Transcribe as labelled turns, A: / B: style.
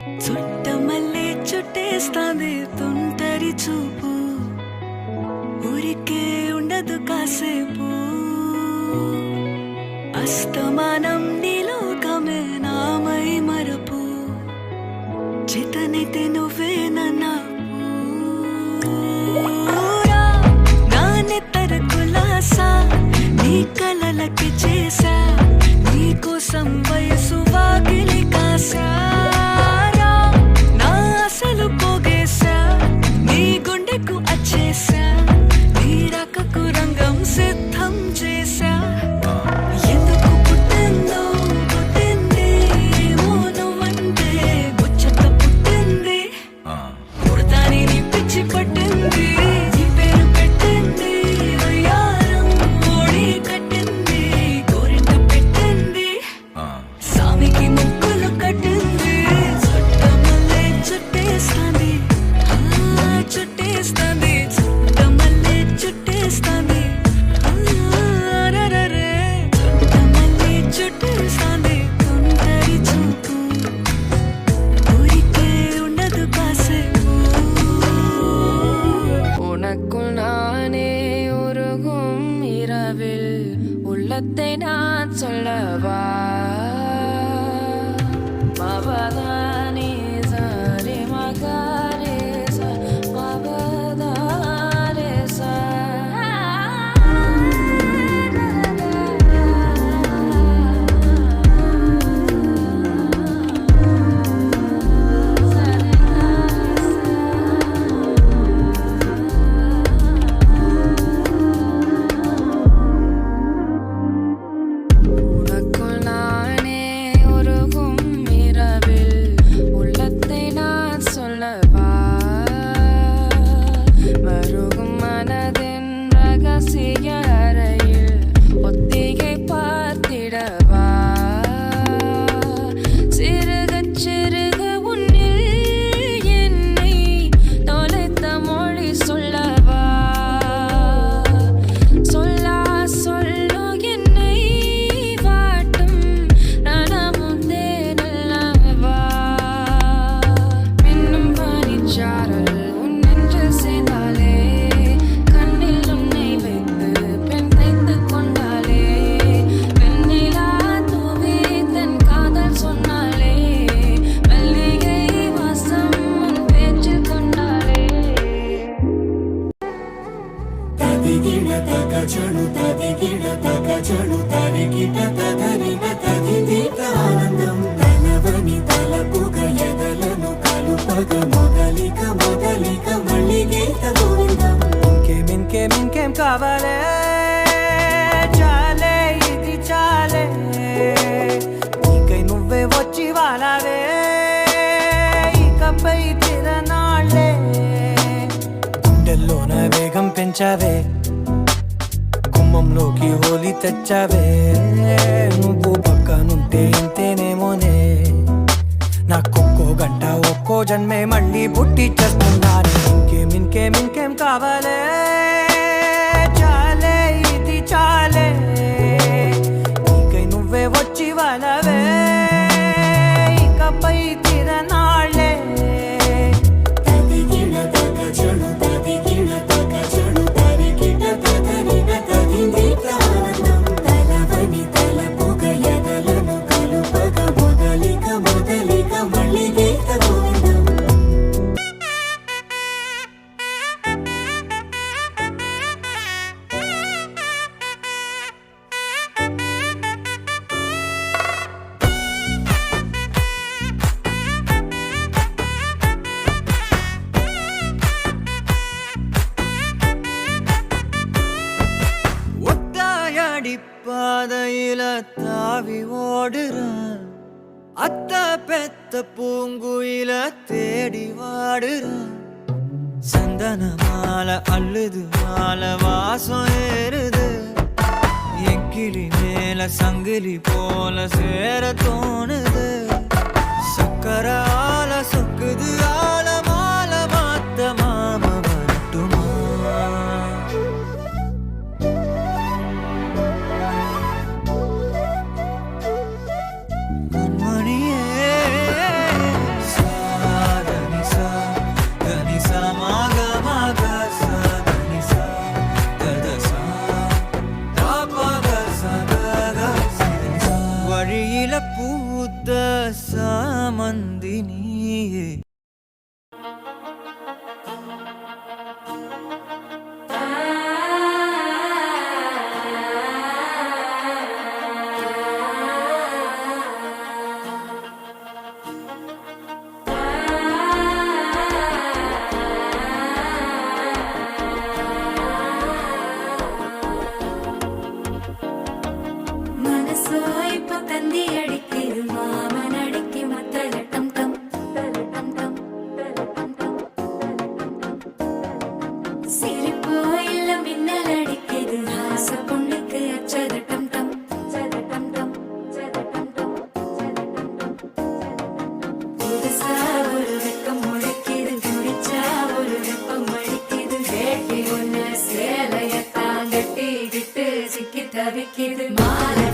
A: చుట్టమల్లే చుట్టేస్తాంది తుంటరి చూపు ఊరికే ఉండదు కాసేపు అస్తమానం నీలోకమే నామై మరపు చేతనైతే నువ్వే నన్నా నా నెత్తర కులాసా నీ కలలకి చేసా నీ కోసం వయసు వాకిలి కాసా
B: உள்ளத்தை நான் சொல்லவா மவதானி சாரி மகாரே சா மவதாரே சா
C: ఇంకేం కావాలే చాలే ఇది చాలే నీకై నువ్వే వచ్చి వాలావే ఇకపై తిరనాళ్ళే గుండెల్లోన వేగం పెంచావే గుమ్మంలోకి హోలీ తెచ్చావే నువ్వు పక్కనుంటే ఇంతేనేమోనే నాకొక్కో గంట ఒక్కో జన్మే మళ్ళీ పుట్టి చేస్తున్నాను ఇంకేం కావాలే చాలే ఇది చాలే నీకై నువ్వే వచ్చి వాలవే ఇకపై తిరనాళ్ళే பாதையில தாவி ஓடுறான் அத்த பெத்த பூங்குயில தேடி வாடுறான் சந்தன மாலை அள்ளுது மாலை வாசம் ஏறுது எக்கிளி மேல சங்கிலி போல சேர தோணுது சக்கர ஆல சொக்குது ஆல மால மாத்த மாம வரட்டுமா
A: தவிக்குது மாலை